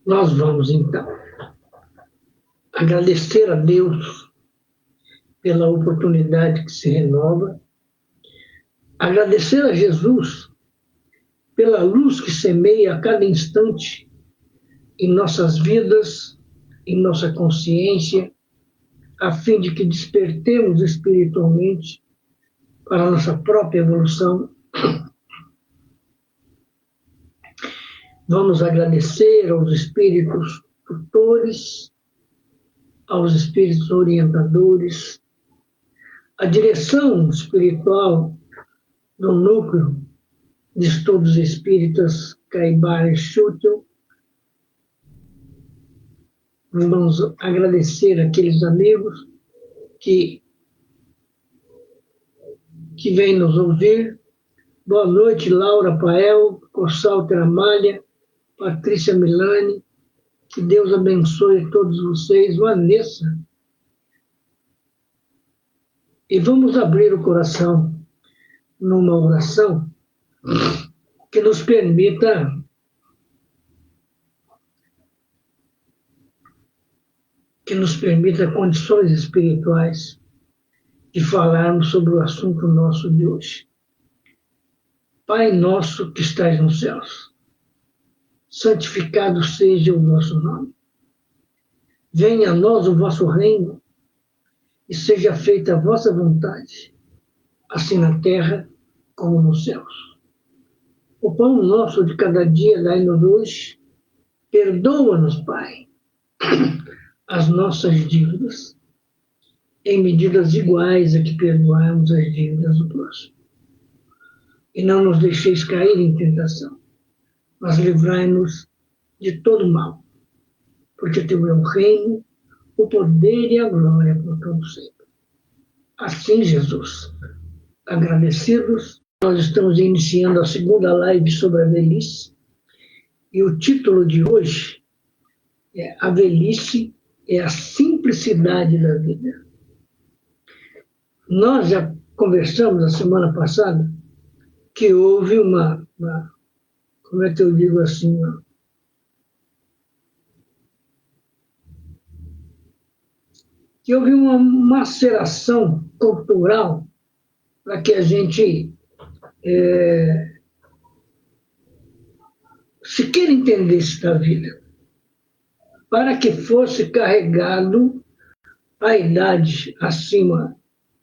Nós vamos, então, agradecer a Deus pela oportunidade que se renova, agradecer a Jesus pela luz que semeia a cada instante em nossas vidas, em nossa consciência, a fim de que despertemos espiritualmente para a nossa própria evolução. Vamos agradecer aos espíritos tutores, aos espíritos orientadores, à direção espiritual do Núcleo de Estudos Espíritas Caibara Schutel. Vamos agradecer aqueles amigos que vêm nos ouvir. Boa noite, Laura Pael, Cossalter Amália, Patrícia Milani. Que Deus abençoe todos vocês. Vanessa. E vamos abrir o coração numa oração que nos permita condições espirituais de falarmos sobre o assunto nosso de hoje. Pai nosso que estais nos céus, santificado seja o vosso nome. Venha a nós o vosso reino e seja feita a vossa vontade, assim na terra como nos céus. O pão nosso de cada dia dai-nos hoje. Perdoa-nos, Pai, as nossas dívidas, em medidas iguais a que perdoamos as dívidas do próximo. E não nos deixeis cair em tentação, mas livrai-nos de todo mal, porque teu é o reino, o poder e a glória por todo sempre. Assim, Jesus, agradecidos, nós estamos iniciando a segunda live sobre a velhice, e o título de hoje é A Velhice é a Simplicidade da Vida. Nós já conversamos na semana passada que houve uma como é que eu digo assim, que houve uma maceração cultural para que a gente sequer entendesse da vida, para que fosse carregado a idade acima,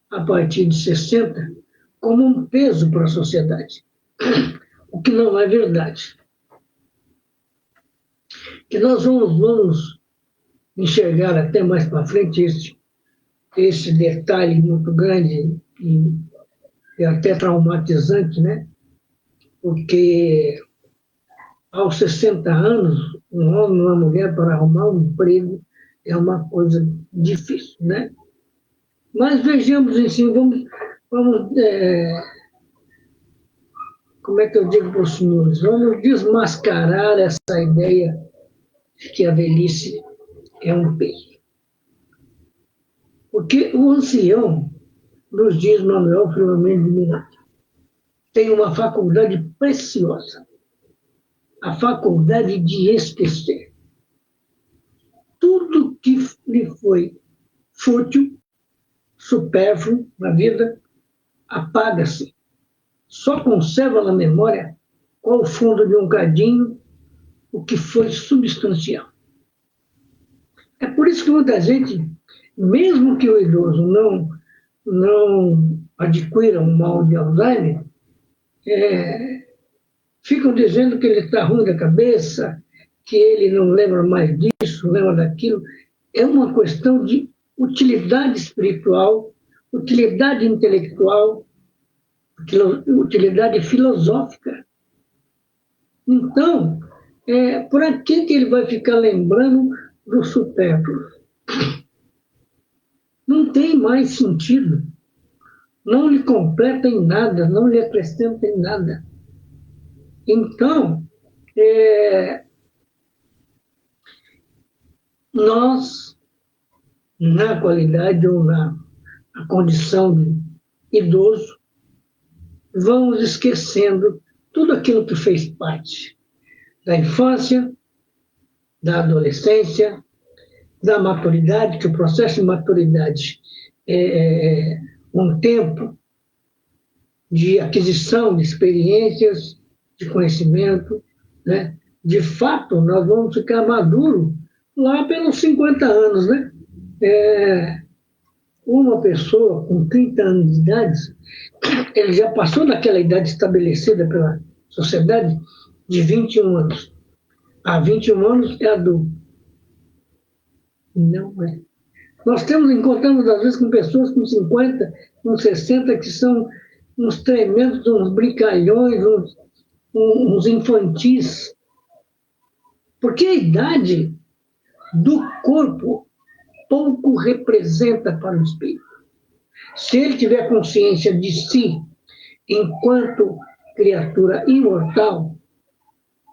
a partir de 60, como um peso para a sociedade, o que não é verdade. Que nós vamos enxergar até mais para frente esse detalhe muito grande e até traumatizante, né? Porque aos 60 anos, um homem e uma mulher para arrumar um emprego é uma coisa difícil, né? Mas vejamos assim, vamos como é que eu digo para os senhores? Vamos desmascarar essa ideia de que a velhice é um peso. Porque o ancião, nos diz Manuel Filomeno de Miranda, tem uma faculdade preciosa, a faculdade de esquecer. Tudo que lhe foi fútil, supérfluo na vida, apaga-se. Só conserva na memória, qual o fundo de um cadinho, o que foi substancial. É por isso que muita gente, mesmo que o idoso não adquira um mal de Alzheimer, ficam dizendo que ele está ruim da cabeça, que ele não lembra mais disso, lembra daquilo. É uma questão de utilidade espiritual, utilidade intelectual, utilidade filosófica. Então, por que ele vai ficar lembrando do supérfluo? Não tem mais sentido. Não lhe completa em nada, não lhe acrescenta em nada. Então, nós, na qualidade ou na condição de idoso, vamos esquecendo tudo aquilo que fez parte da infância, da adolescência, da maturidade, que o processo de maturidade é um tempo de aquisição de experiências, de conhecimento, né? De fato, nós vamos ficar maduros lá pelos 50 anos, né? Uma pessoa com 30 anos de idade, ele já passou daquela idade estabelecida pela sociedade de 21 anos. Há 21 anos é adulto. Não é. Nós encontramos, às vezes, com pessoas com 50, com 60, que são uns tremendos, uns brincalhões, uns infantis. Porque a idade do corpo pouco representa para o espírito. Se ele tiver consciência de si enquanto criatura imortal,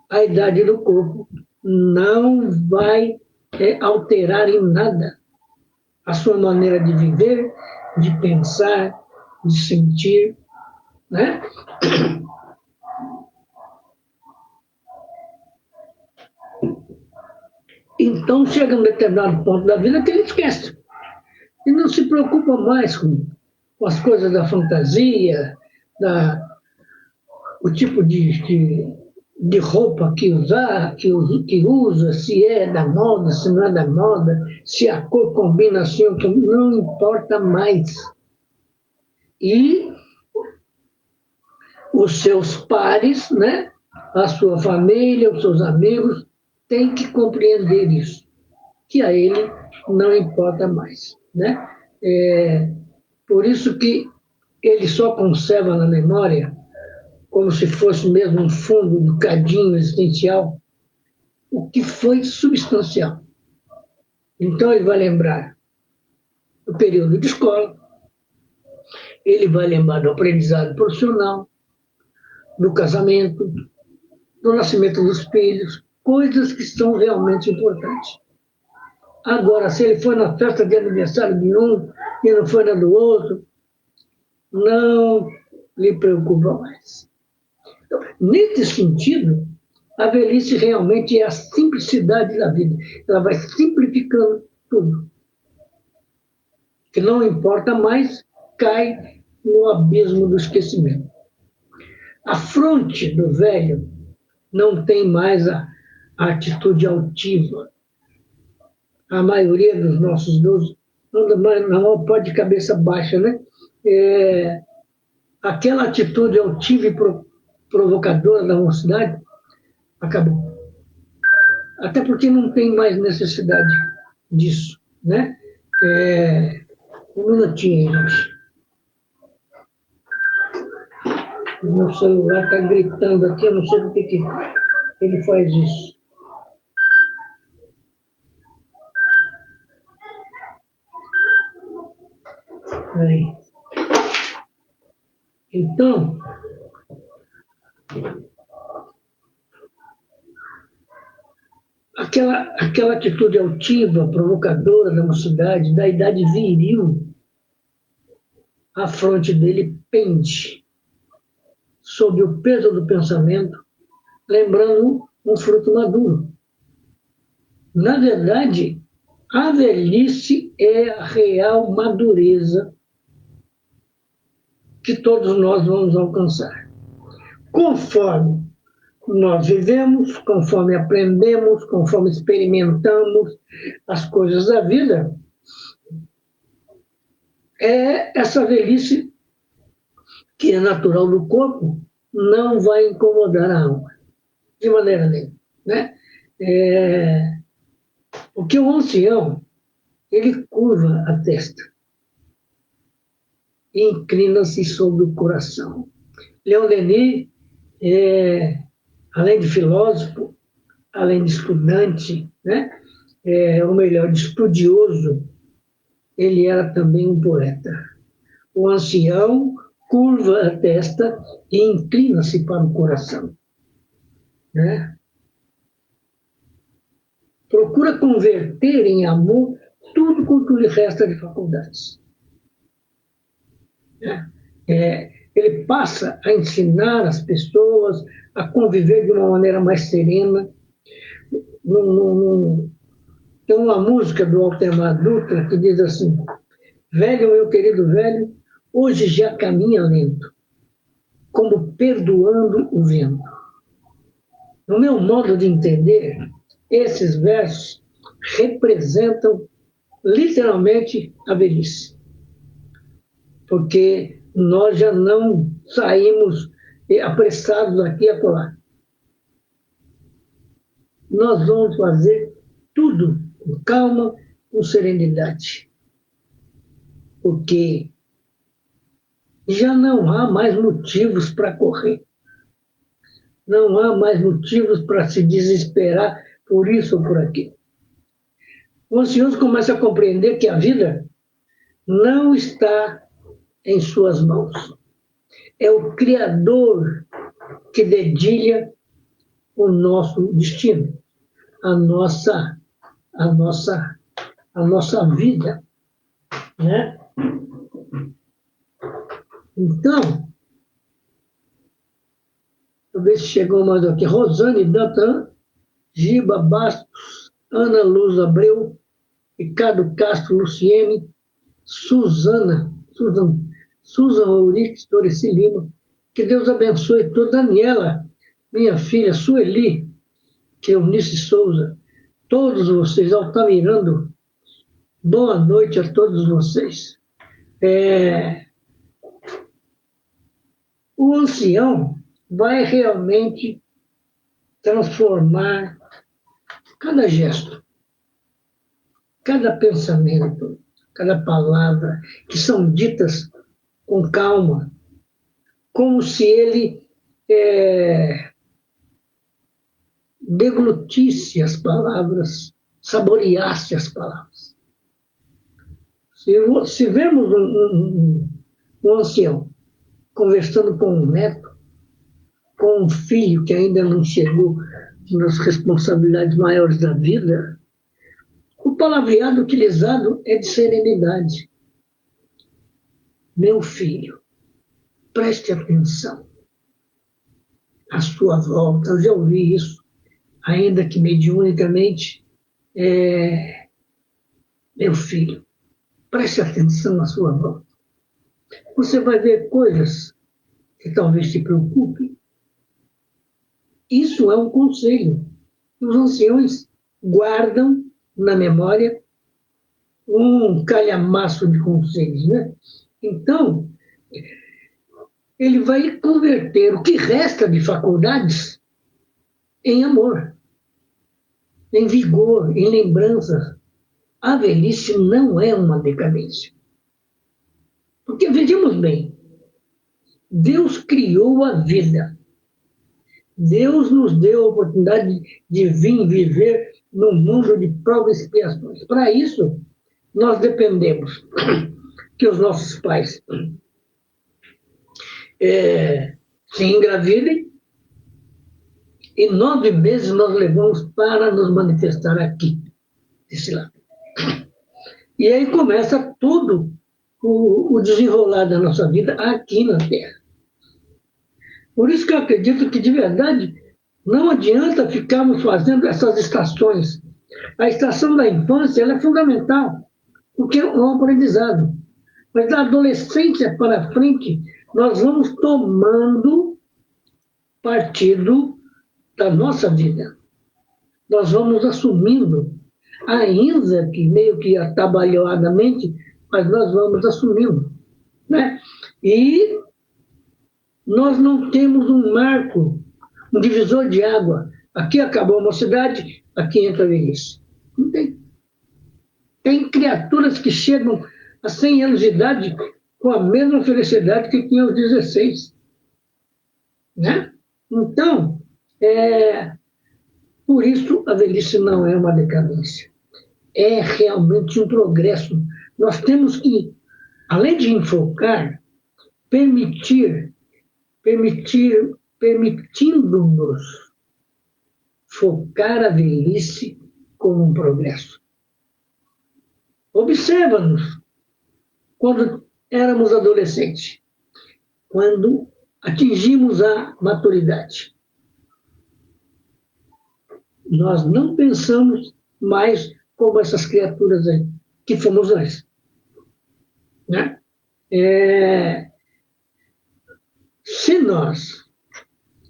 a idade do corpo não vai alterar em nada a sua maneira de viver, de pensar, de sentir, né? Então chega um determinado ponto da vida que ele esquece. E não se preocupa mais com as coisas da fantasia, o tipo de roupa que usa, se é da moda, se não é da moda, se a cor combina assim, não importa mais. E os seus pares, né, a sua família, os seus amigos, têm que compreender isso, que a ele não importa mais, né? Por isso que ele só conserva na memória, como se fosse mesmo um fundo do cadinho existencial, o que foi substancial. Então ele vai lembrar do período de escola, ele vai lembrar do aprendizado profissional, do casamento, do nascimento dos filhos, coisas que são realmente importantes. Agora, se ele foi na festa de aniversário de um e não foi na do outro, não lhe preocupa mais. Então, nesse sentido, a velhice realmente é a simplicidade da vida. Ela vai simplificando tudo. Que não importa mais, cai no abismo do esquecimento. A fronte do velho não tem mais a atitude altiva. A maioria dos nossos idosos não pode de cabeça baixa, né? Aquela atitude altiva e provocadora da mocidade acabou. Até porque não tem mais necessidade disso, né? Um minutinho, gente. O meu celular está gritando aqui, eu não sei por que ele faz isso. Aí. Então, aquela atitude altiva, provocadora da mocidade, da idade viril, a fronte dele pende sob o peso do pensamento, lembrando um fruto maduro. Na verdade, a velhice é a real madureza que todos nós vamos alcançar. Conforme nós vivemos, conforme aprendemos, conforme experimentamos as coisas da vida, essa velhice, que é natural do corpo, não vai incomodar a alma, de maneira nenhuma, né? Porque o ancião, ele curva a testa e inclina-se sobre o coração. Leon Denis, além de filósofo, além de estudante, né? Ou melhor, de estudioso, ele era também um poeta. O ancião curva a testa e inclina-se para o coração, né? Procura converter em amor tudo quanto lhe resta de faculdades. Ele passa a ensinar as pessoas a conviver de uma maneira mais serena, Tem uma música do Altemar Dutra que diz assim: velho, meu querido velho, hoje já caminha lento, como perdoando o vento. No meu modo de entender, esses versos representam literalmente a velhice, porque nós já não saímos apressados aqui e acolá. Nós vamos fazer tudo com calma, com serenidade, porque já não há mais motivos para correr, não há mais motivos para se desesperar por isso ou por aquilo. O ansioso começa a compreender que a vida não está em suas mãos. É o Criador que dedilha o nosso destino, a nossa vida, né? Então, deixa eu ver se chegou mais aqui. Rosane Dantan, Giba Bastos, Ana Luz Abreu, Ricardo Castro Luciene, Susan Ulrich Torres Lima. Que Deus abençoe toda. Daniela, minha filha, Sueli, Eunice Souza, todos vocês, Altamirando, boa noite a todos vocês. O ancião vai realmente transformar cada gesto, cada pensamento, cada palavra, que são ditas com calma, como se ele deglutisse as palavras, saboreasse as palavras. Se vemos um ancião conversando com um neto, com um filho que ainda não chegou nas responsabilidades maiores da vida, o palavreado utilizado é de serenidade. Meu filho, preste atenção à sua volta. Eu já ouvi isso, ainda que mediunicamente. Meu filho, preste atenção à sua volta. Você vai ver coisas que talvez te preocupem. Isso é um conselho. Os anciões guardam na memória um calhamaço de conselhos, né? Então, ele vai converter o que resta de faculdades em amor, em vigor, em lembrança. A velhice não é uma decadência. Porque, vejamos bem, Deus criou a vida. Deus nos deu a oportunidade de vir viver num mundo de provas e expiações. Para isso, nós dependemos que os nossos pais se engravidem e 9 meses nós levamos para nos manifestar aqui, desse lado. E aí começa todo o desenrolar da nossa vida aqui na Terra. Por isso que eu acredito que, de verdade, não adianta ficarmos fazendo essas estações. A estação da infância ela é fundamental, porque é um aprendizado. Mas da adolescência para frente, nós vamos tomando partido da nossa vida. Nós vamos assumindo, ainda que meio que atabalhoadamente, mas nós vamos assumindo, né? E nós não temos um marco, um divisor de água. Aqui acabou a mocidade, aqui entra a velhice. Não tem. Tem criaturas que chegam a 100 anos de idade com a mesma felicidade que tinham aos 16. Né? Então, por isso a velhice não é uma decadência. É realmente um progresso. Nós temos que, além de enfocar, permitindo-nos focar a velhice como um progresso. Observa-nos quando éramos adolescentes, quando atingimos a maturidade. nós não pensamos mais como essas criaturas aí, que fomos nós. Né? Se nós,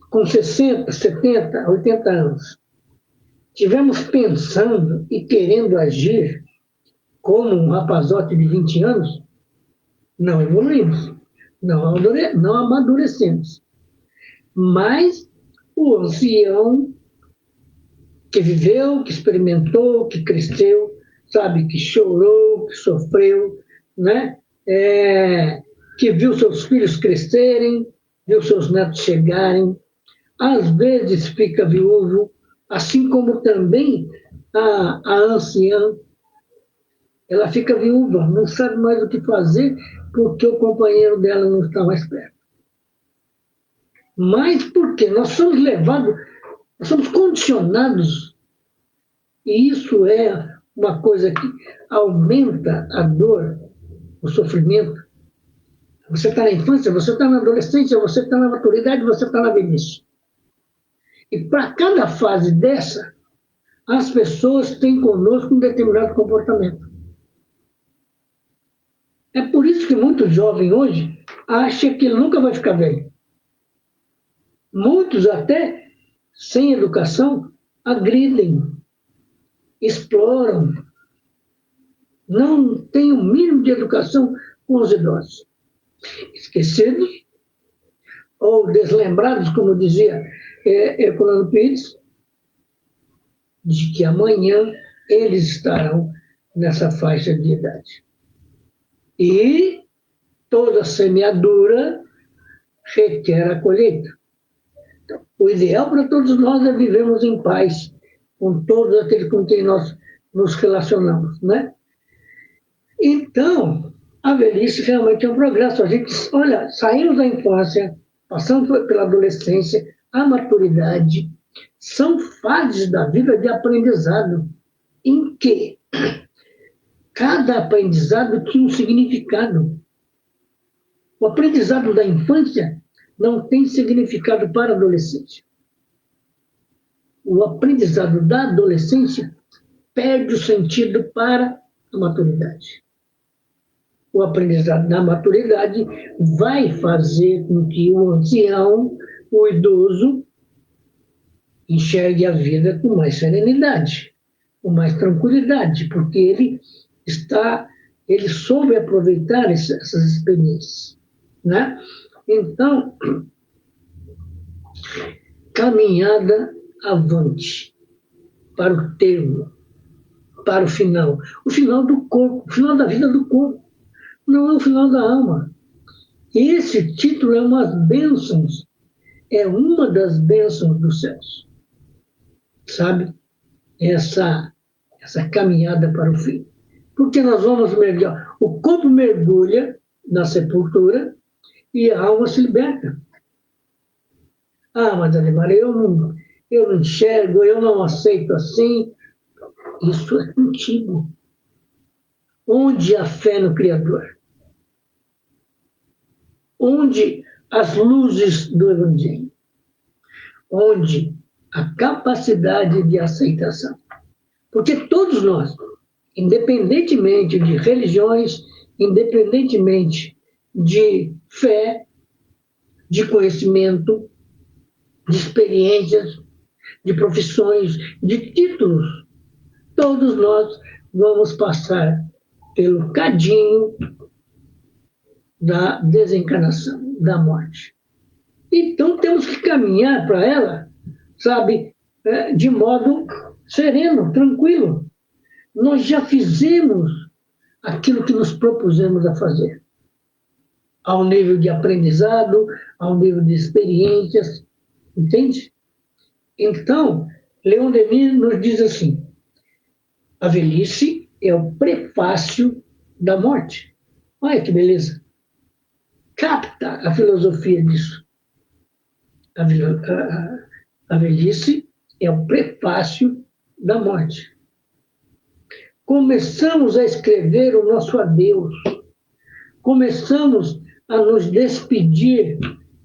com 60, 70, 80 anos, estivermos pensando e querendo agir como um rapazote de 20 anos, não evoluímos, não amadurecemos. Mas o ancião que viveu, que experimentou, que cresceu, sabe, que chorou, que sofreu, né? Que viu seus filhos crescerem, viu seus netos chegarem, às vezes fica viúvo, assim como também a anciã, ela fica viúva, não sabe mais o que fazer porque o companheiro dela não está mais perto. Mas por quê? Nós somos levados, nós somos condicionados, e isso é uma coisa que aumenta a dor, o sofrimento. Você está na infância, você está na adolescência, você está na maturidade, você está na velhice. E para cada fase dessa, as pessoas têm conosco um determinado comportamento. É por isso que muito jovem hoje acha que ele nunca vai ficar velho. Muitos até, sem educação, agridem, exploram, não têm o mínimo de educação com os idosos. Esquecidos ou deslembrados, como dizia Herculano Pires, de que amanhã eles estarão nessa faixa de idade. E toda semeadura requer a colheita. Então, o ideal para todos nós é vivermos em paz com todos aqueles com quem nós nos relacionamos, né? Então, a velhice realmente é um progresso. A gente, olha, saímos da infância, passamos pela adolescência, a maturidade, são fases da vida de aprendizado, em que cada aprendizado tinha um significado. O aprendizado da infância não tem significado para a adolescência. O aprendizado da adolescência perde o sentido para a maturidade. O aprendizado da maturidade vai fazer com que o ancião, o idoso, enxergue a vida com mais serenidade, com mais tranquilidade, porque ele soube aproveitar essas experiências, né? Então, caminhada avante para o termo, para o final do corpo, o final da vida do corpo, não é o final da alma. Esse título é uma das bênçãos dos céus, sabe? Essa caminhada para o fim. Porque nós vamos mergulhar, o corpo mergulha na sepultura e a alma se liberta. Ah, mas Ademar, eu não enxergo, eu não aceito assim. Isso é contigo. Onde a fé no Criador? Onde as luzes do Evangelho? Onde a capacidade de aceitação? Porque todos nós, independentemente de religiões, independentemente de fé, de conhecimento, de experiências, de profissões, de títulos, todos nós vamos passar pelo cadinho da desencarnação, da morte. Então temos que caminhar para ela, sabe, de modo sereno, tranquilo. Nós já fizemos aquilo que nos propusemos a fazer, ao nível de aprendizado, ao nível de experiências, entende? Então, Leon Denis nos diz assim: a velhice é o prefácio da morte. Olha que beleza. Capta a filosofia disso. A velhice é o prefácio da morte. Começamos a escrever o nosso adeus. Começamos a nos despedir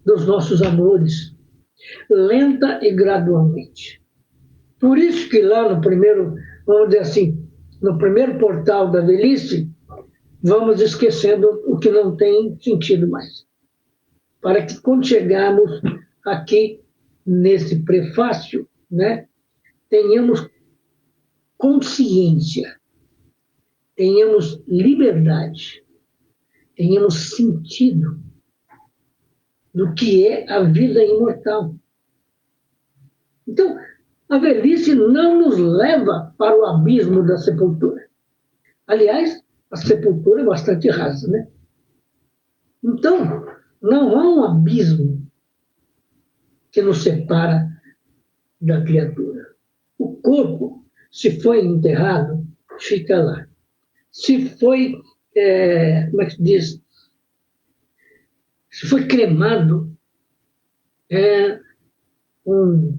dos nossos amores, lenta e gradualmente. Por isso que lá no primeiro, vamos dizer assim, no primeiro portal da velhice, vamos esquecendo o que não tem sentido mais. Para que quando chegarmos aqui nesse prefácio, né, tenhamos consciência, tenhamos liberdade, tenhamos sentido do que é a vida imortal. Então, a velhice não nos leva para o abismo da sepultura. Aliás, a sepultura é bastante rasa, né? Então, não há um abismo que nos separa da criatura. O corpo, se foi enterrado, fica lá. Se foi, como é que se diz? Se foi cremado, é um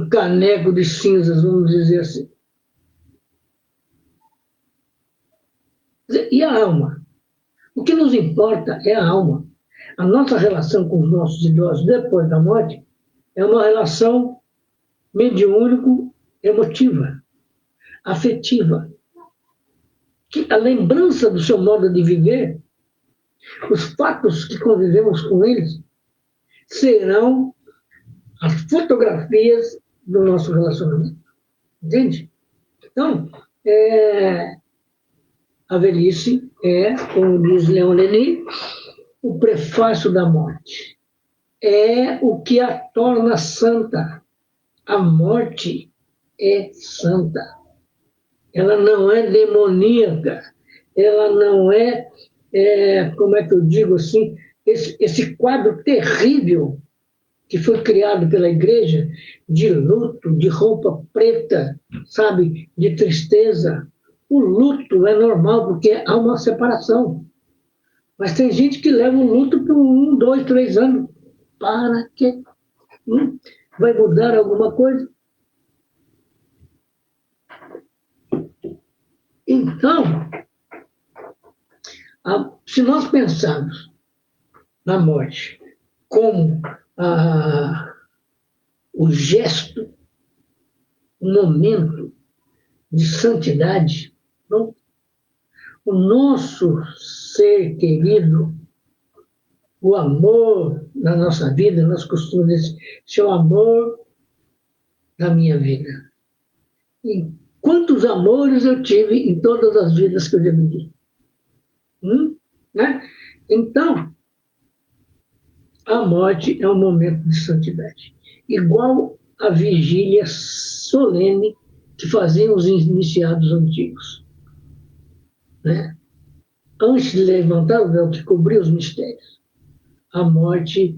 caneco de cinzas, vamos dizer assim. E a alma? O que nos importa é a alma. A nossa relação com os nossos idosos depois da morte é uma relação mediúnico-emotiva, afetiva. Que a lembrança do seu modo de viver, os fatos que convivemos com eles, serão as fotografias do nosso relacionamento. Entende? Então, a velhice é, como diz Leon Denis, o prefácio da morte. É o que a torna santa. A morte é santa. Ela não é demoníaca. Ela não é, como é que eu digo assim, esse quadro terrível que foi criado pela igreja, de luto, de roupa preta, sabe, de tristeza. O luto é normal, porque há uma separação. Mas tem gente que leva o luto por 1, 2, 3 anos. Para quê? Vai mudar alguma coisa? Então, se nós pensarmos na morte como o gesto, o momento de santidade, não? O nosso ser querido, o amor na nossa vida, nós costumamos dizer, seu amor da minha vida. E quantos amores eu tive em todas as vidas que eu já vivi. Né? Então, a morte é um momento de santidade. Igual a vigília solene que faziam os iniciados antigos. Né? Antes de levantar o véu que cobria os mistérios, a morte,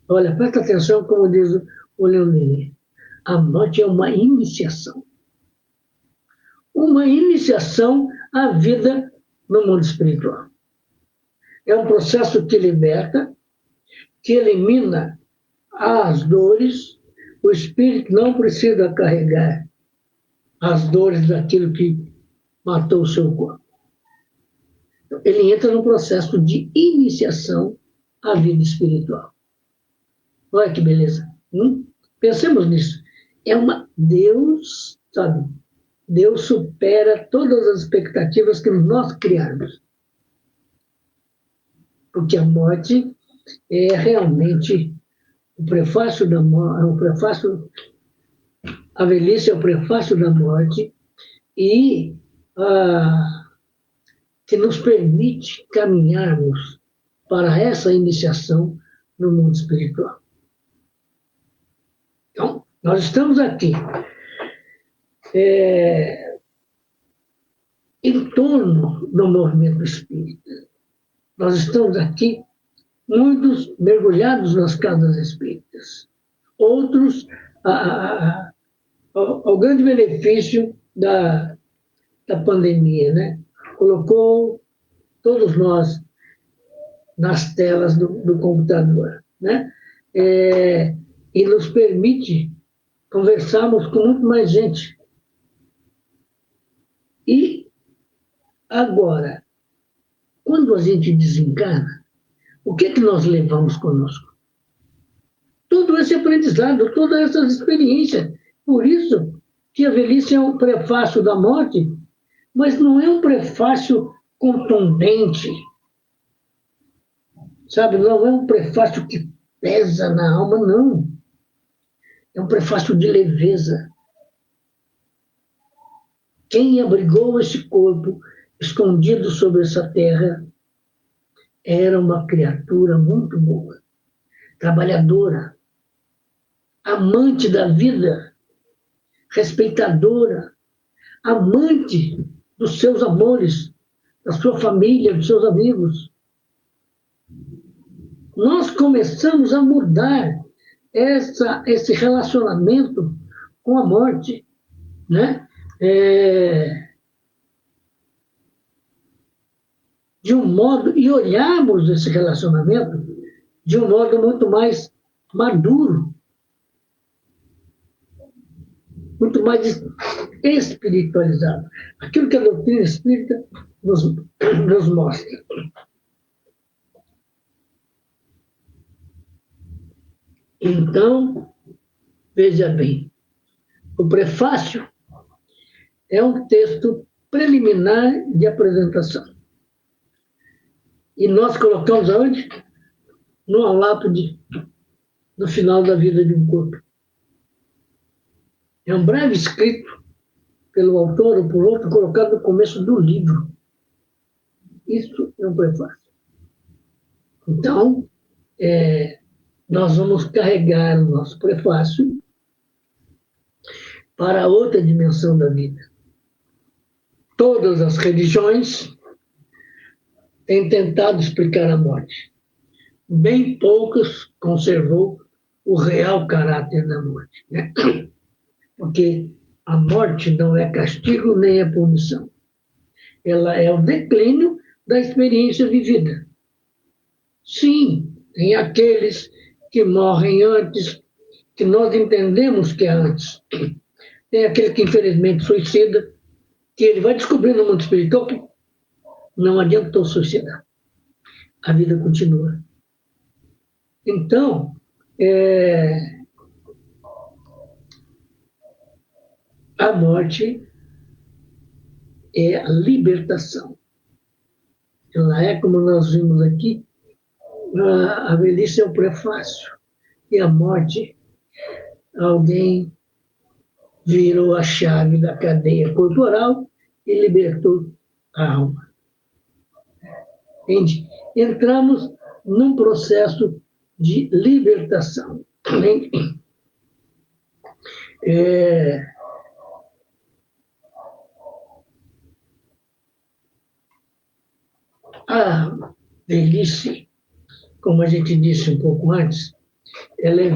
olha, presta atenção como diz o Leonine, a morte é uma iniciação. Uma iniciação à vida no mundo espiritual. É um processo que liberta, que elimina as dores. O espírito não precisa carregar as dores daquilo que matou o seu corpo. Ele entra no processo de iniciação à vida espiritual. Olha que beleza. Pensemos nisso. Deus, sabe? Deus supera todas as expectativas que nós criarmos. Porque a morte é realmente o prefácio da morte, a velhice é o prefácio da morte e que nos permite caminharmos para essa iniciação no mundo espiritual. Então, nós estamos aqui em torno do movimento espírita. Nós estamos aqui, muitos mergulhados nas casas espíritas, outros ao grande benefício da pandemia, né? Colocou todos nós nas telas do computador, né? E nos permite conversarmos com muito mais gente. E agora, quando a gente desencarna, o que é que nós levamos conosco? Todo esse aprendizado, toda essa experiência. Por isso que a velhice é um prefácio da morte, mas não é um prefácio contundente, sabe? Não é um prefácio que pesa na alma, não. É um prefácio de leveza. Quem abrigou esse corpo escondido sobre essa terra era uma criatura muito boa, trabalhadora, amante da vida, respeitadora, amante dos seus amores, da sua família, dos seus amigos. Nós começamos a mudar esse relacionamento com a morte, né? De um modo, e olharmos esse relacionamento de um modo muito mais maduro, muito mais espiritualizado. Aquilo que a doutrina espírita nos mostra. Então, veja bem, o prefácio é um texto preliminar de apresentação. E nós colocamos aonde? No lápide do final da vida de um corpo. É um breve escrito pelo autor ou por outro, colocado no começo do livro. Isso é um prefácio. Então, nós vamos carregar o nosso prefácio para outra dimensão da vida. Todas as religiões têm tentado explicar a morte. Bem poucas conservou o real caráter da morte, né? Porque a morte não é castigo nem é punição. Ela é o declínio da experiência vivida. Sim, tem aqueles que morrem antes, que nós entendemos que é antes. Tem aquele que infelizmente suicida, que ele vai descobrir no mundo espiritual que não adiantou suicidar. A vida continua. Então, a morte é a libertação. Ela é, como nós vimos aqui, a velhice é o prefácio. E a morte, alguém virou a chave da cadeia corporal e libertou a alma. Entende? Entramos num processo de libertação. A velhice, como a gente disse um pouco antes, ela é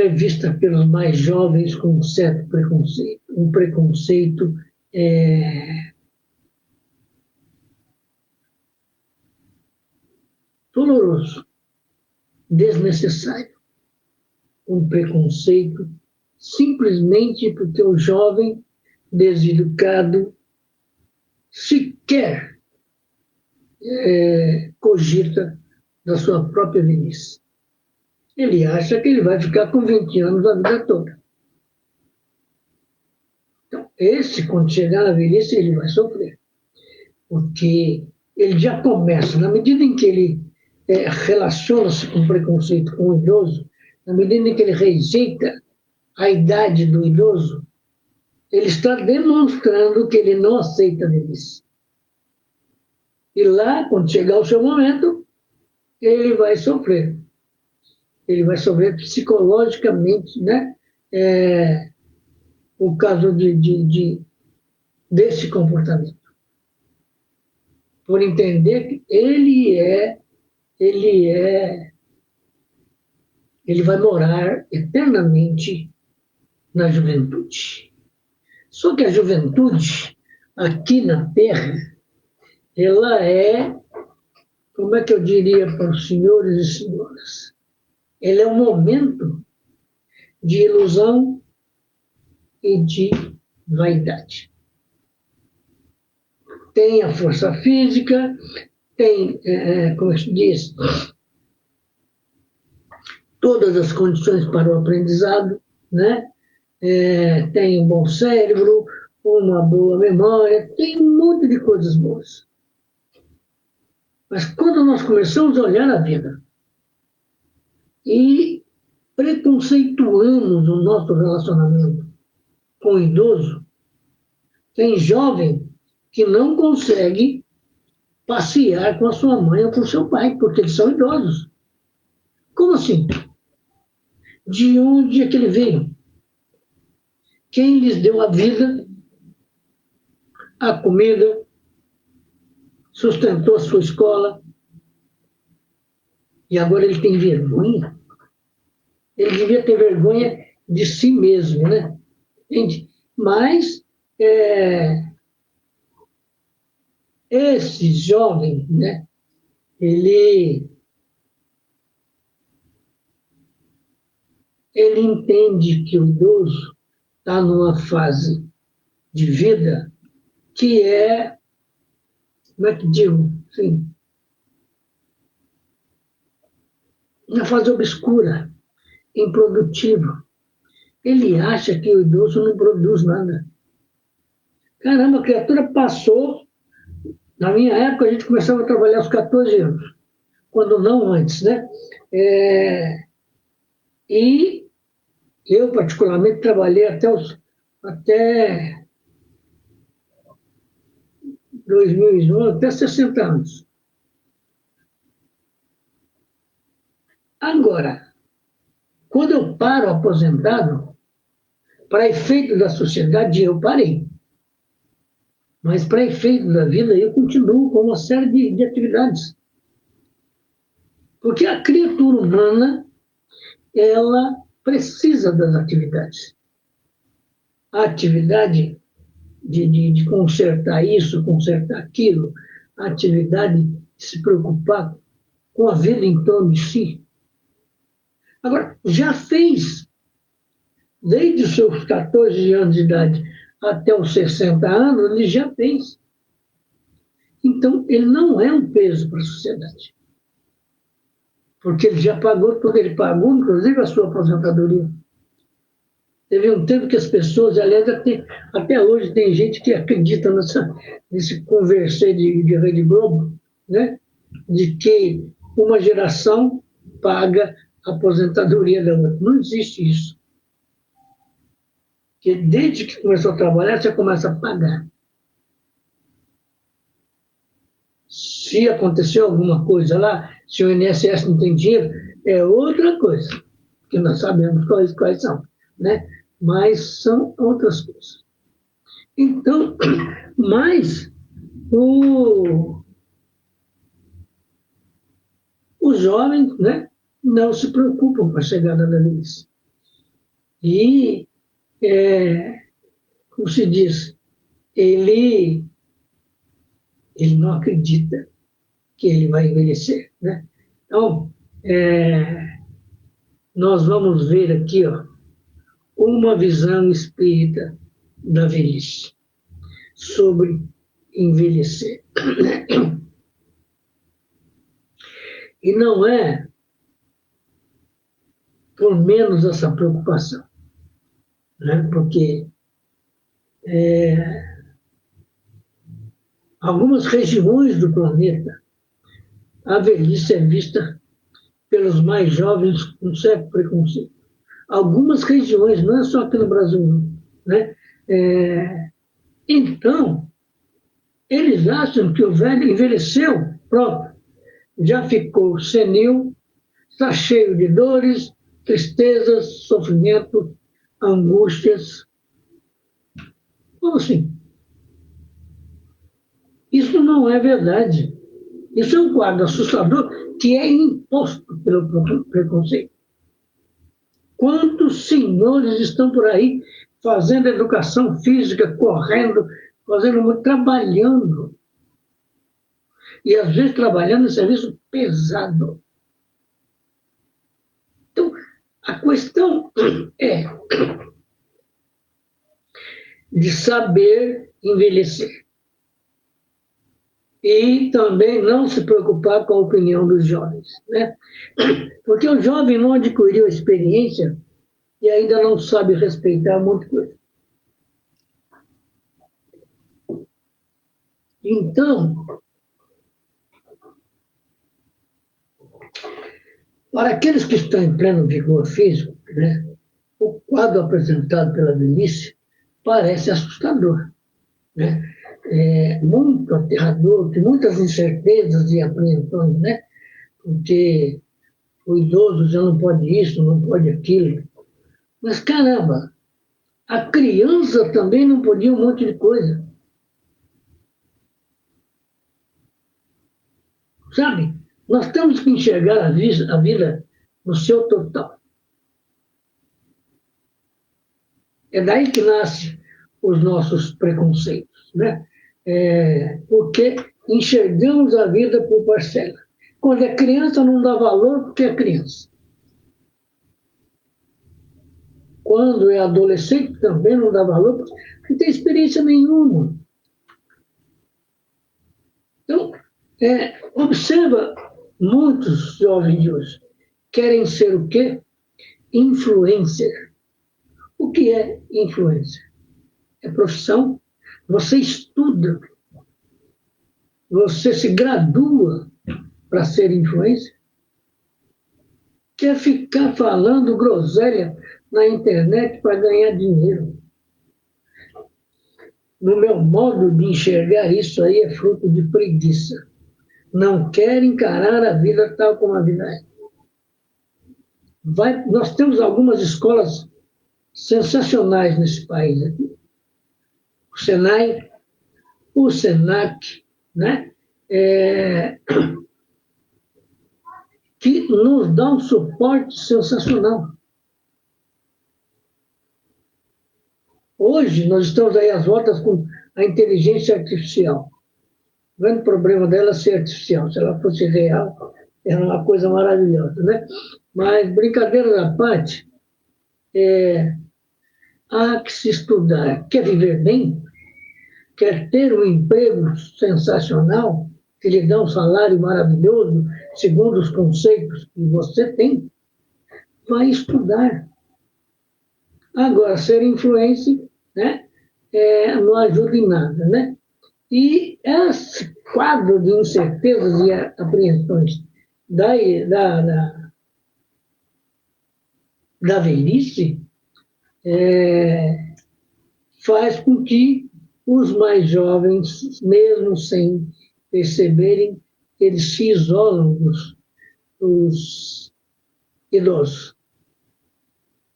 vista pelos mais jovens com um certo preconceito, um preconceito doloroso, desnecessário, um preconceito simplesmente porque o jovem deseducado sequer cogita da sua própria velhice. Ele acha que ele vai ficar com 20 anos a vida toda. Então, quando chegar na velhice, ele vai sofrer. Porque ele já começa, na medida em que ele relaciona-se com preconceito com o idoso, na medida em que ele rejeita a idade do idoso, ele está demonstrando que ele não aceita a velhice. E lá, quando chegar o seu momento, ele vai sofrer. Ele vai sofrer psicologicamente, né? Por causa desse comportamento. Por entender que ele vai morar eternamente na juventude. Só que a juventude, aqui na Terra, ela como é que eu diria para os senhores e senhoras? Ele é um momento de ilusão e de vaidade. Tem a força física, tem, como se diz, todas as condições para o aprendizado, né? Tem um bom cérebro, uma boa memória, tem um monte de coisas boas. Mas quando nós começamos a olhar a vida e preconceituamos o nosso relacionamento com o idoso, tem jovem que não consegue passear com a sua mãe ou com o seu pai, porque eles são idosos. Como assim? De onde é que ele veio? Quem lhes deu a vida, a comida, sustentou a sua escola, e agora ele tem vergonha? Ele devia ter vergonha de si mesmo, né? Entende? Mas esse jovem, né? Ele entende que o idoso está numa fase de vida que como é que digo? Assim, uma fase obscura, improdutiva. Ele acha que o idoso não produz nada. Caramba, a criatura passou. Na minha época, a gente começava a trabalhar aos 14 anos, quando não antes, né? E eu, particularmente, trabalhei até 2001, até 60 anos. Agora, quando eu paro aposentado, para efeito da sociedade, eu parei. Mas para efeito da vida, eu continuo com uma série de atividades. Porque a criatura humana, ela precisa das atividades. A atividade de consertar isso, consertar aquilo, a atividade de se preocupar com a vida em torno de si. Agora, já fez, desde os seus 14 anos de idade até os 60 anos, ele já fez. Então, ele não é um peso para a sociedade. Porque ele já pagou tudo, ele pagou, inclusive, a sua aposentadoria. Teve um tempo que as pessoas, aliás, até hoje tem gente que acredita nesse conversê de Rede Globo, né? De que uma geração paga a aposentadoria da outra. Não existe isso. Porque desde que começou a trabalhar, você começa a pagar. Se aconteceu alguma coisa lá, se o INSS não tem dinheiro, é outra coisa, que nós sabemos quais são, né? Mas são outras coisas. Então, mas os jovens, né, não se preocupam com a chegada da velhice. E, como se diz, ele não acredita que ele vai envelhecer, né? Então, nós vamos ver aqui, ó, uma visão espírita da velhice, sobre envelhecer. E não é por menos essa preocupação, né? Porque algumas regiões do planeta, a velhice é vista pelos mais jovens com certo preconceito. Algumas regiões, não é só aqui no Brasil, né? Então, eles acham que o velho envelheceu, pronto, já ficou senil, está cheio de dores, tristezas, sofrimento, angústias. Como assim? Isso não é verdade. Isso é um quadro assustador que é imposto pelo preconceito. Quantos senhores estão por aí fazendo educação física, correndo, trabalhando. E às vezes trabalhando em serviço pesado. Então, a questão é de saber envelhecer. E também não se preocupar com a opinião dos jovens, né? Porque o jovem não adquiriu experiência e ainda não sabe respeitar muita coisa. Então, para aqueles que estão em pleno vigor físico, né, o quadro apresentado pela velhice parece assustador, né? Muito aterrador, tem muitas incertezas e apreensões, né? Porque o idoso já não pode isso, não pode aquilo. Mas, caramba, a criança também não podia um monte de coisa. Sabe? Nós temos que enxergar a vida no seu total. É daí que nascem os nossos preconceitos, né? Porque enxergamos a vida por parcela. Quando é criança, não dá valor porque é criança. Quando é adolescente, também não dá valor porque não tem experiência nenhuma. Então, observa, muitos jovens de hoje querem ser o quê? Influencer. O que é influencer? É profissão. Você estuda, você se gradua para ser influencer. Quer ficar falando groselha na internet para ganhar dinheiro. No meu modo de enxergar, isso aí é fruto de preguiça. Não quer encarar a vida tal como a vida é. Nós temos algumas escolas sensacionais nesse país aqui. O Senai, o Senac, né? Que nos dá um suporte sensacional. Hoje, nós estamos aí às voltas com a inteligência artificial. O grande problema dela é ser artificial. Se ela fosse real, era uma coisa maravilhosa, né? Mas, brincadeira à parte, há que se estudar. Quer viver bem? Quer ter um emprego sensacional, que lhe dá um salário maravilhoso, segundo os conceitos que você tem? Vai estudar. Agora, ser influencer, né, não ajuda em nada, né? E esse quadro de incertezas e apreensões da velhice faz com que os mais jovens, mesmo sem perceberem, eles se isolam dos idosos.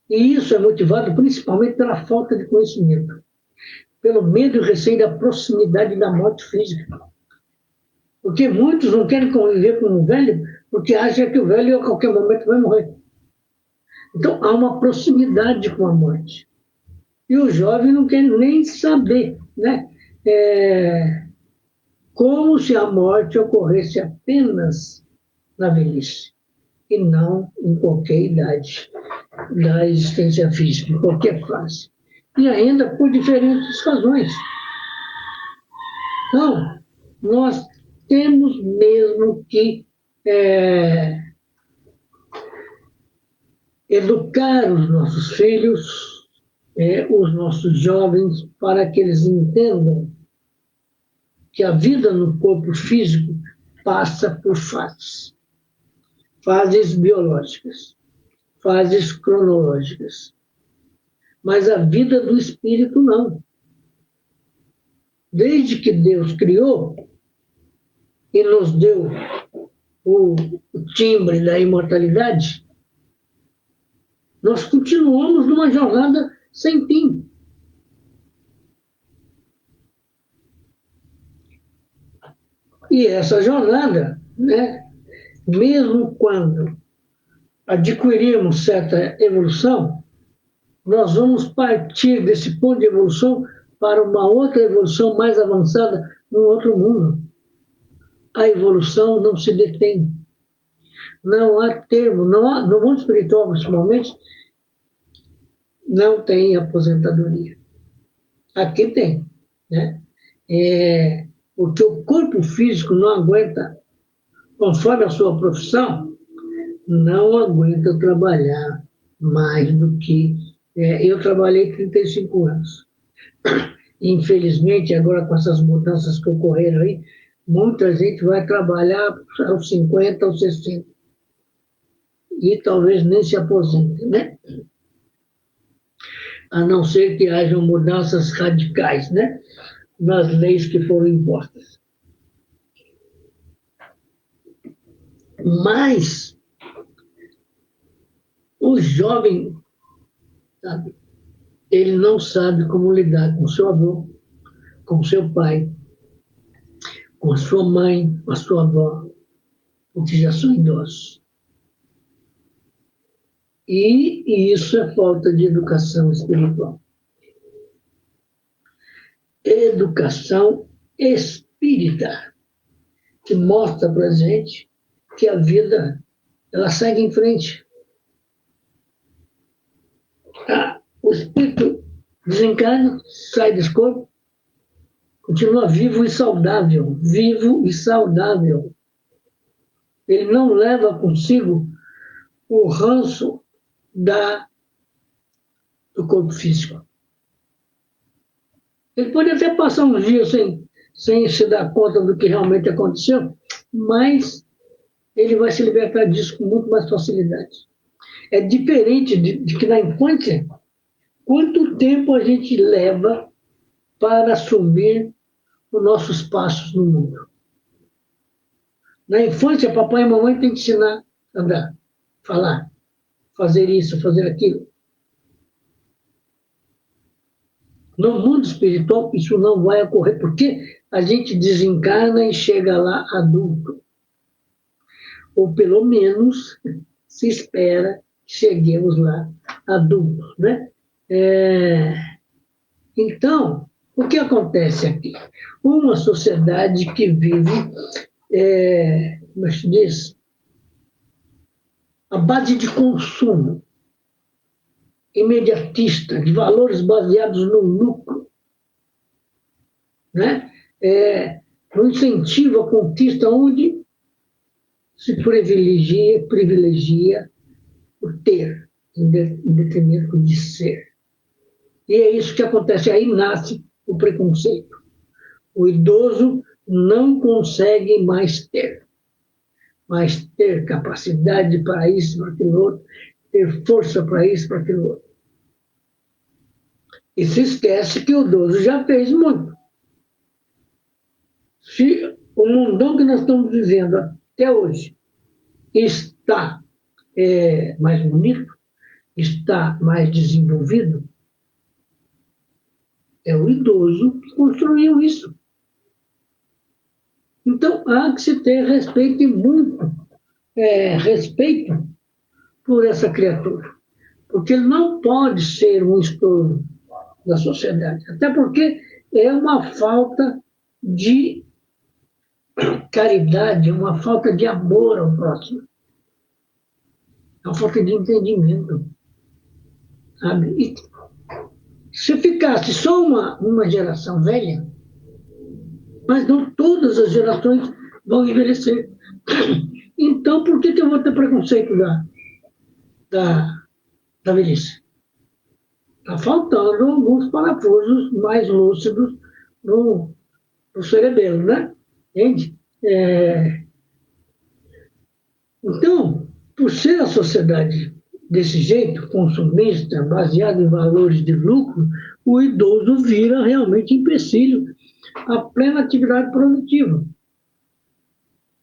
E isso é motivado principalmente pela falta de conhecimento, pelo medo e receio da proximidade da morte física. Porque muitos não querem conviver com o velho porque acham que o velho a qualquer momento vai morrer. Então há uma proximidade com a morte. E o jovem não quer nem saber, né? Como se a morte ocorresse apenas na velhice e não em qualquer idade da existência física, em qualquer fase. E ainda por diferentes razões. Então, nós temos mesmo que educar os nossos filhos, os nossos jovens, para que eles entendam que a vida no corpo físico passa por fases. Fases biológicas, fases cronológicas. Mas a vida do espírito não. Desde que Deus criou e nos deu o timbre da imortalidade, nós continuamos numa jornada sem fim. E essa jornada, né, mesmo quando adquirirmos certa evolução, nós vamos partir desse ponto de evolução para uma outra evolução mais avançada num outro mundo. A evolução não se detém. Não há termo, no mundo espiritual, principalmente, não tem aposentadoria. Aqui tem, né? porque o corpo físico não aguenta, conforme a sua profissão, não aguenta trabalhar mais do que... eu trabalhei 35 anos. Infelizmente, agora com essas mudanças que ocorreram aí, muita gente vai trabalhar aos 50, aos 60. E talvez nem se aposente, né? A não ser que hajam mudanças radicais, né? Nas leis que foram impostas. Mas o jovem, sabe, ele não sabe como lidar com seu avô, com seu pai, com a sua mãe, com a sua avó, porque já são idosos. E isso é falta de educação espiritual. Educação espírita, que mostra para a gente que a vida ela segue em frente. O espírito desencarna, sai desse corpo, continua vivo e saudável, vivo e saudável. Ele não leva consigo o ranço do corpo físico. Ele pode até passar uns dias sem se dar conta do que realmente aconteceu, mas ele vai se libertar disso com muito mais facilidade. É diferente de que na infância, quanto tempo a gente leva para assumir os nossos passos no mundo? Na infância, papai e mamãe têm que ensinar a andar, falar, fazer isso, fazer aquilo. No mundo espiritual, isso não vai ocorrer, porque a gente desencarna e chega lá adulto. Ou pelo menos se espera que cheguemos lá adultos, né? Então, o que acontece aqui? Uma sociedade que vive, como se diz, a base de consumo, imediatista, de valores baseados no lucro, né? No incentivo à conquista, onde se privilegia o ter, em detrimento de ser. E é isso que acontece, aí nasce o preconceito. O idoso não consegue mais ter capacidade para isso, para aquilo outro, ter força para isso, para aquilo outro. E se esquece que o idoso já fez muito. Se o mundão que nós estamos vivendo até hoje está mais bonito, está mais desenvolvido, é o idoso que construiu isso. Então, há que se ter respeito, e muito respeito por essa criatura. Porque ele não pode ser um estouro da sociedade. Até porque é uma falta de caridade, uma falta de amor ao próximo. É uma falta de entendimento. Sabe? E se ficasse só uma geração velha, mas não todas as gerações vão envelhecer. Então, por que eu vou ter preconceito da velhice? Está faltando alguns parafusos mais lúcidos no cerebelo, né? Entende? Então, por ser a sociedade desse jeito, consumista, baseada em valores de lucro, o idoso vira realmente empecilho à plena atividade produtiva.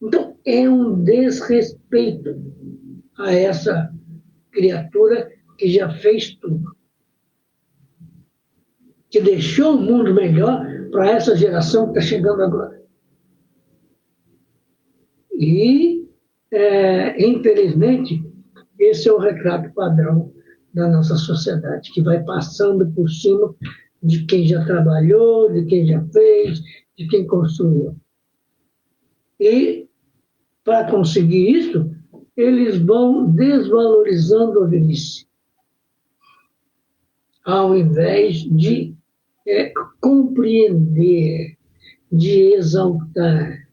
Então, é um desrespeito a essa criatura que já fez tudo, que deixou o mundo melhor para essa geração que está chegando agora. E, infelizmente, esse é o retrato padrão da nossa sociedade, que vai passando por cima de quem já trabalhou, de quem já fez, de quem construiu. E, para conseguir isso, eles vão desvalorizando a velhice, ao invés de compreender de exaltar,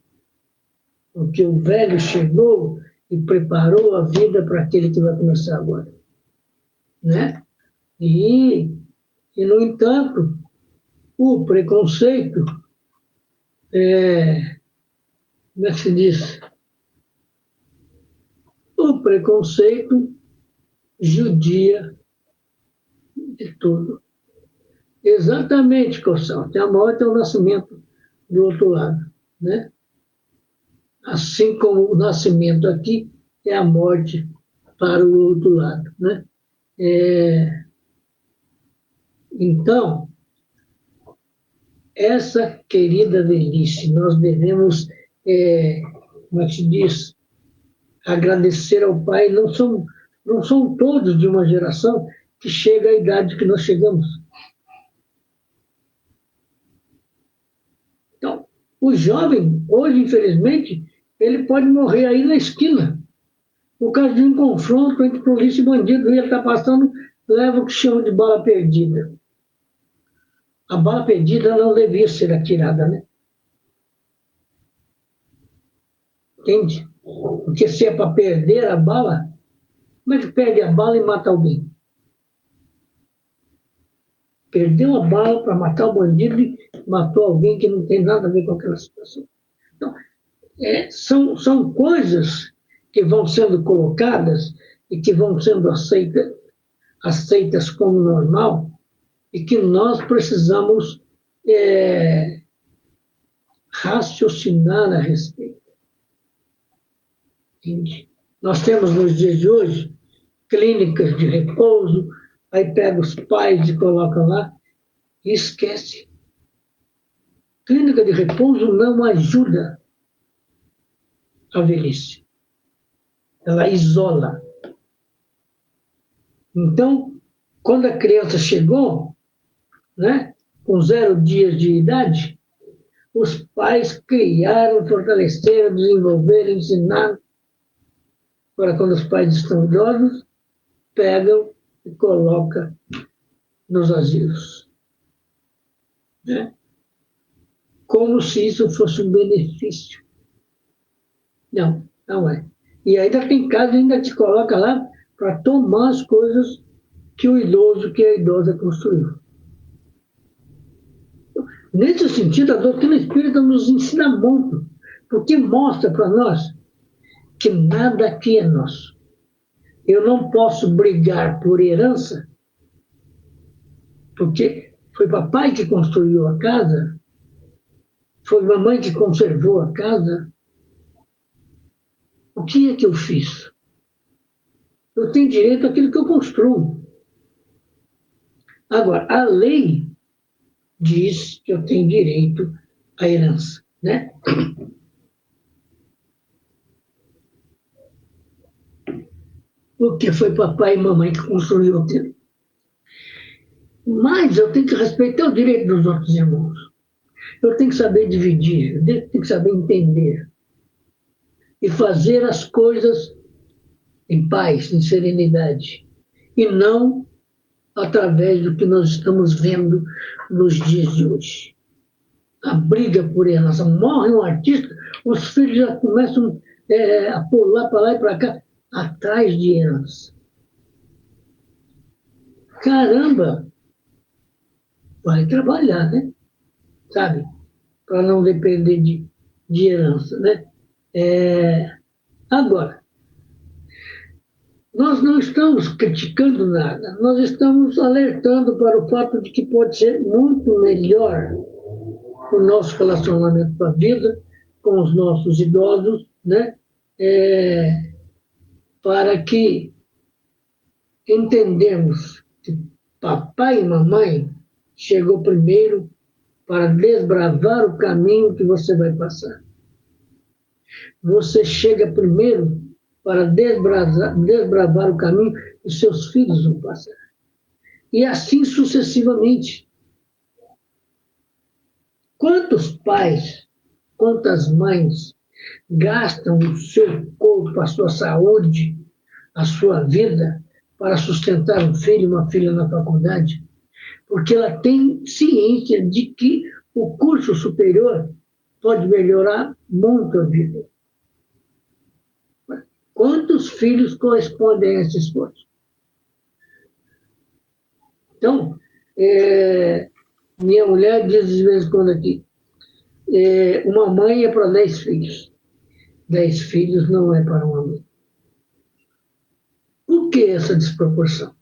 porque o velho chegou e preparou a vida para aquele que vai começar agora, né? E no entanto, o preconceito, como é que se diz? O preconceito judia de tudo. Exatamente, Corsão. Tem a morte e o nascimento do outro lado, né? Assim como o nascimento aqui é a morte para o outro lado, né? Então, essa querida velhice, nós devemos, como é que se diz, agradecer ao Pai. Não são todos de uma geração que chega à idade que nós chegamos. Então, o jovem, hoje, infelizmente, ele pode morrer aí na esquina, por causa de um confronto entre polícia e bandido, e ele está passando, leva o que chama de bala perdida. A bala perdida não devia ser atirada, né? Entende? Porque se é para perder a bala, como é que perde a bala e mata alguém? Perdeu a bala para matar o bandido e matou alguém que não tem nada a ver com aquela situação. Então, são coisas que vão sendo colocadas e que vão sendo aceitas como normal e que nós precisamos raciocinar a respeito. Entende? Nós temos nos dias de hoje clínicas de repouso, aí pega os pais e coloca lá e esquece. Clínica de repouso não ajuda a velhice. Ela isola. Então, quando a criança chegou, né, com 0 dias de idade, os pais criaram, fortaleceram, desenvolveram, ensinaram, para quando os pais estão idosos, pegam e colocam nos asilos. Né? Como se isso fosse um benefício. Não, não é. E ainda tem casos, ainda te coloca lá para tomar as coisas que o idoso, que a idosa construiu. Nesse sentido, a doutrina espírita nos ensina muito, porque mostra para nós que nada aqui é nosso. Eu não posso brigar por herança, porque foi papai que construiu a casa, foi mamãe que conservou a casa. O que é que eu fiz? Eu tenho direito àquilo que eu construo. Agora, a lei diz que eu tenho direito à herança, né? Porque foi papai e mamãe que construíram aquilo. Mas eu tenho que respeitar o direito dos outros irmãos. Eu tenho que saber dividir, eu tenho que saber entender. E fazer as coisas em paz, em serenidade. E não através do que nós estamos vendo nos dias de hoje. A briga por herança. Morre um artista, os filhos já começam a pular para lá e para cá, atrás de herança. Caramba! Vai trabalhar, né? Sabe? Para não depender de herança, né? Agora, nós não estamos criticando nada, nós estamos alertando para o fato de que pode ser muito melhor o nosso relacionamento com a vida, com os nossos idosos, né? Para que entendemos que papai e mamãe chegou primeiro para desbravar o caminho que você vai passar. Você chega primeiro para desbravar o caminho que seus filhos vão passar. E assim sucessivamente. Quantos pais, quantas mães gastam o seu corpo, a sua saúde, a sua vida para sustentar um filho e uma filha na faculdade? Porque ela tem ciência de que o curso superior pode melhorar muito a vida. Quantos filhos correspondem a esse esforço? Então, minha mulher diz de vez em quando aqui, uma mãe é para 10 filhos. 10 filhos não é para uma mãe. Por que essa desproporção?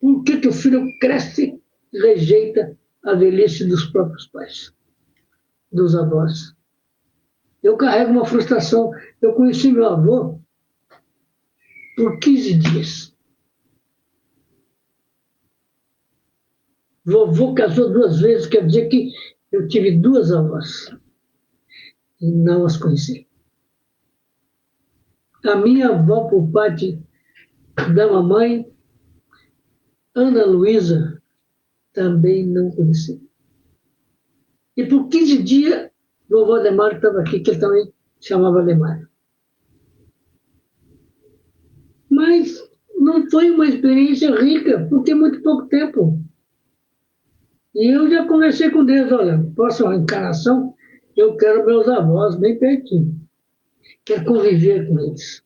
Por que o filho cresce e rejeita a velhice dos próprios pais, dos avós? Eu carrego uma frustração. Eu conheci meu avô por 15 dias. Vovô casou 2 vezes, quer dizer que eu tive 2 avós e não as conheci. A minha avó, por parte da mamãe, Ana Luísa, também não conheci. E por 15 dias, vovô Ademar estava aqui, que ele também chamava Ademar. Mas não foi uma experiência rica, porque é muito pouco tempo. E eu já conversei com Deus, olha, próxima encarnação, eu quero meus avós bem pertinho. Quero conviver com eles.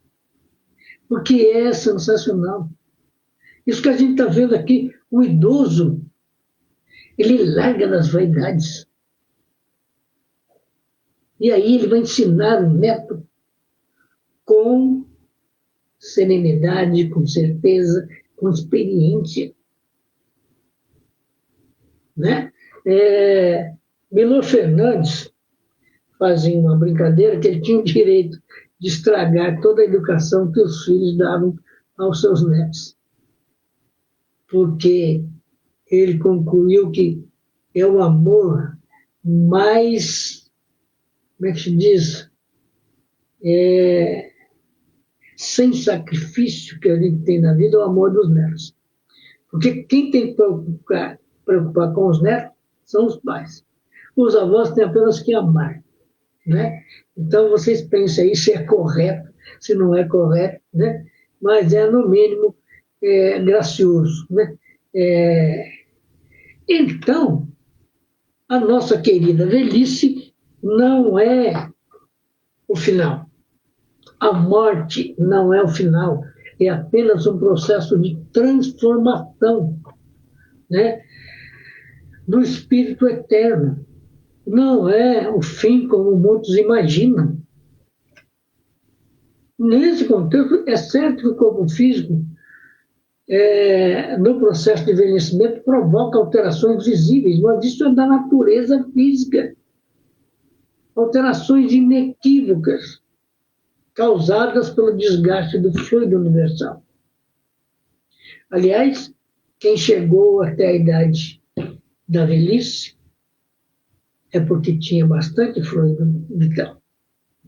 Porque é sensacional. Isso que a gente está vendo aqui, o idoso, ele larga das vaidades. E aí ele vai ensinar o neto com serenidade, com certeza, com experiência. Né? Milor Fernandes fazia uma brincadeira que ele tinha o direito de estragar toda a educação que os filhos davam aos seus netos. Porque ele concluiu que é o amor mais, como é que se diz, sem sacrifício que a gente tem na vida, é o amor dos netos. Porque quem tem que preocupar com os netos são os pais. Os avós têm apenas que amar. Né? Então, vocês pensem aí se é correto, se não é correto, né? Mas é, no mínimo, gracioso. Né? Então, a nossa querida velhice não é o final. A morte não é o final, é apenas um processo de transformação, né, do espírito eterno. Não é o fim como muitos imaginam. Nesse contexto, é certo que o corpo físico, no processo de envelhecimento, provoca alterações visíveis, mas isso é da natureza física. Alterações inequívocas, causadas pelo desgaste do fluido universal. Aliás, quem chegou até a idade da velhice é porque tinha bastante fluido vital.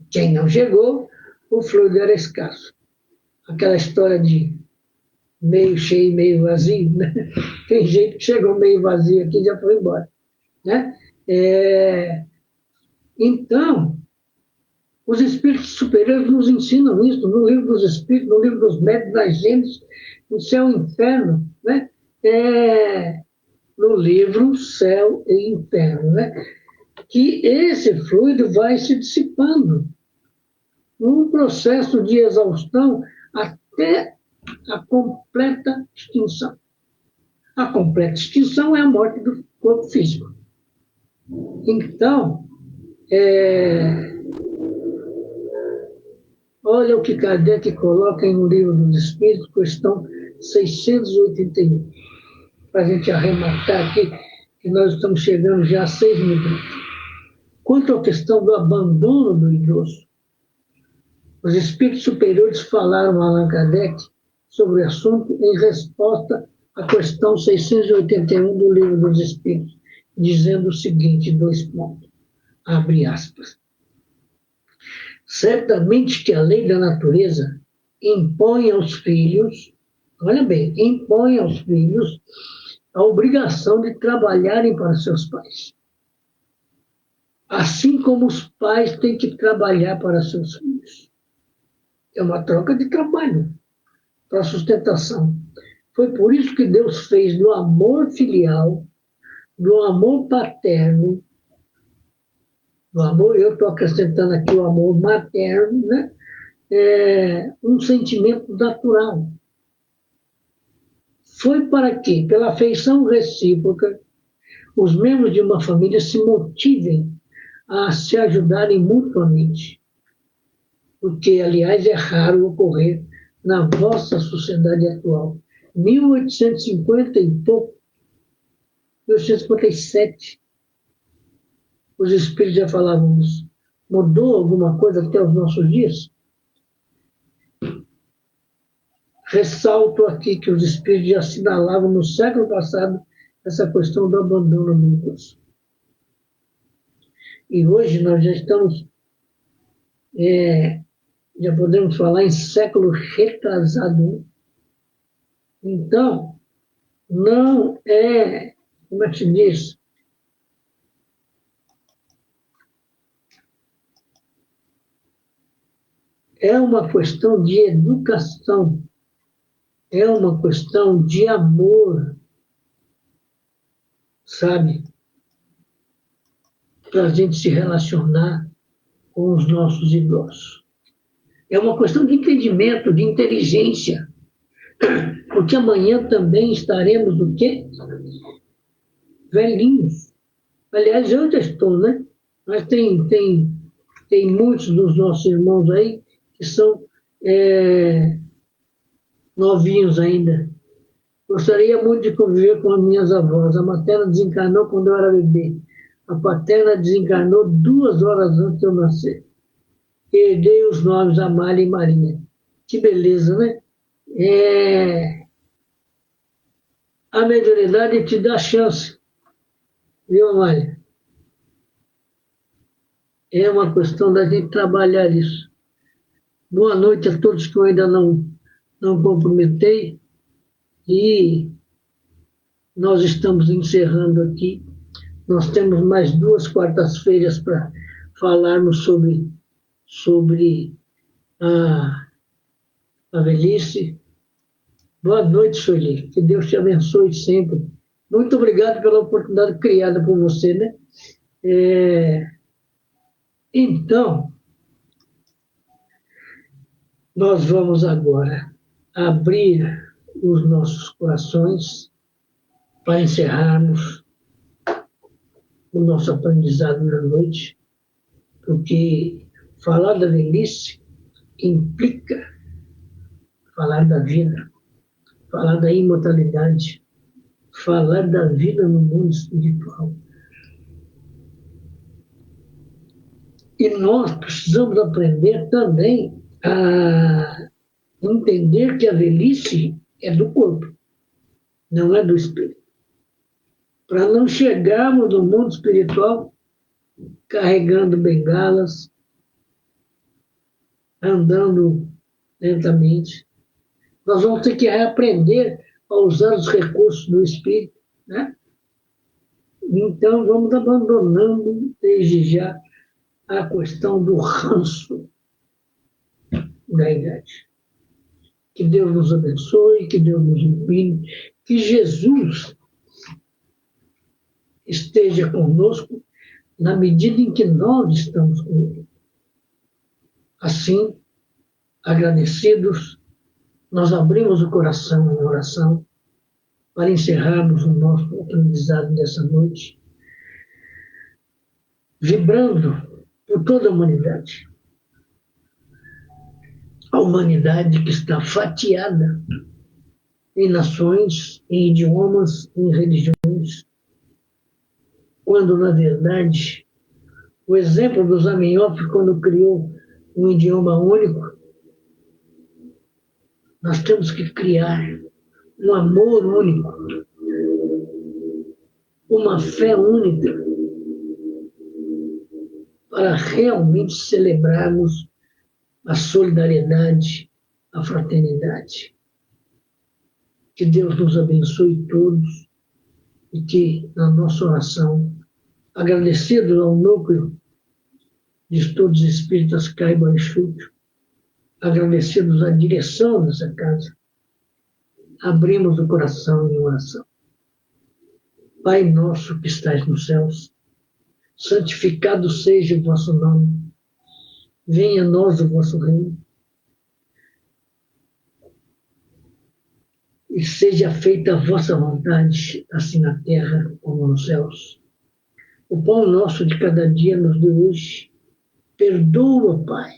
Quem não chegou, o fluido era escasso. Aquela história de meio cheio e meio vazio, né? Tem gente que chegou meio vazio aqui e já foi embora. Né? Então, os espíritos superiores nos ensinam isso, no livro dos espíritos, no livro dos médiuns, das gênesis, no céu e inferno, né? No livro Céu e Inferno, né? Que esse fluido vai se dissipando num processo de exaustão até a completa extinção. A completa extinção é a morte do corpo físico. Então, olha o que Kardec coloca no Livro dos Espíritos, questão 681, para a gente arrematar aqui, que nós estamos chegando já a 6 minutos. Quanto à questão do abandono do idoso, os espíritos superiores falaram a Allan Kardec sobre o assunto em resposta à questão 681 do Livro dos Espíritos, dizendo o seguinte, 2 pontos, abre aspas. Certamente que a lei da natureza impõe aos filhos, olha bem, impõe aos filhos a obrigação de trabalharem para seus pais. Assim como os pais têm que trabalhar para seus filhos. É uma troca de trabalho para sustentação. Foi por isso que Deus fez do amor filial, do amor paterno, O amor, eu estou acrescentando aqui o amor materno, né? É um sentimento natural. Foi para que, pela afeição recíproca, os membros de uma família se motivem a se ajudarem mutuamente, o que, aliás, é raro ocorrer na vossa sociedade atual. 1850 e pouco, 1857, os espíritos já falavam isso. Mudou alguma coisa até os nossos dias? Ressalto aqui que os espíritos já assinalavam no século passado essa questão do abandono mútuo. E hoje nós já estamos, já podemos falar em século retrasado. Então, não é, como é que se diz? É uma questão de educação, é uma questão de amor, sabe? Para a gente se relacionar com os nossos idosos. É uma questão de entendimento, de inteligência, porque amanhã também estaremos do quê? Velhinhos. Aliás, eu já estou, né? Mas tem muitos dos nossos irmãos aí que são novinhos ainda. Gostaria muito de conviver com as minhas avós. A materna desencarnou quando eu era bebê. A paterna desencarnou 2 horas antes de eu nascer. Herdei os nomes Amália e Marinha. Que beleza, né? A mediunidade te dá chance, viu, Amália? É uma questão da gente trabalhar isso. Boa noite a todos que eu ainda não cumprimentei. E nós estamos encerrando aqui. Nós temos mais 2 quartas-feiras para falarmos sobre a velhice. Boa noite, Sueli. Que Deus te abençoe sempre. Muito obrigado pela oportunidade criada por você, né? Então, nós vamos agora abrir os nossos corações para encerrarmos o nosso aprendizado na noite, porque falar da velhice implica falar da vida, falar da imortalidade, falar da vida no mundo espiritual. E nós precisamos aprender também a entender que a velhice é do corpo, não é do espírito. Para não chegarmos no mundo espiritual carregando bengalas, andando lentamente. Nós vamos ter que reaprender a usar os recursos do espírito, né? Então, vamos abandonando desde já a questão do ranço da idade. Que Deus nos abençoe, que Deus nos ilumine, que Jesus esteja conosco na medida em que nós estamos com Ele. Assim, agradecidos, nós abrimos o coração em oração para encerrarmos o nosso aprendizado dessa noite, vibrando por toda a humanidade. A humanidade que está fatiada em nações, em idiomas, em religiões, quando, na verdade, o exemplo do Zamenhof, quando criou um idioma único, nós temos que criar um amor único, uma fé única, para realmente celebrarmos a solidariedade, a fraternidade. Que Deus nos abençoe todos e que, na nossa oração, agradecidos ao núcleo de todos os espíritas Caiba e Chúpio, agradecidos à direção dessa casa, abrimos o coração em oração. Pai nosso que estais nos céus, santificado seja o vosso nome, venha a nós o vosso reino, e seja feita a vossa vontade, assim na terra como nos céus. O pão nosso de cada dia nos dê hoje. Perdoa, Pai,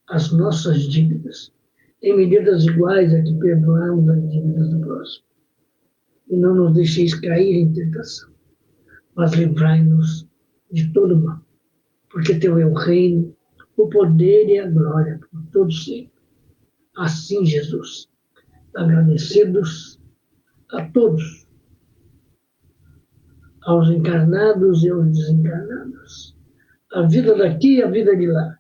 as nossas dívidas, em medidas iguais a que perdoamos as dívidas do próximo. E não nos deixeis cair em tentação, mas livrai-nos de todo mal. Porque teu é o reino, o poder e a glória por todos sempre. Assim, Jesus, agradecidos a todos, aos encarnados e aos desencarnados, a vida daqui e a vida de lá,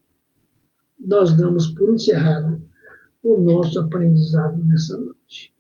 nós damos por encerrado o nosso aprendizado nessa noite.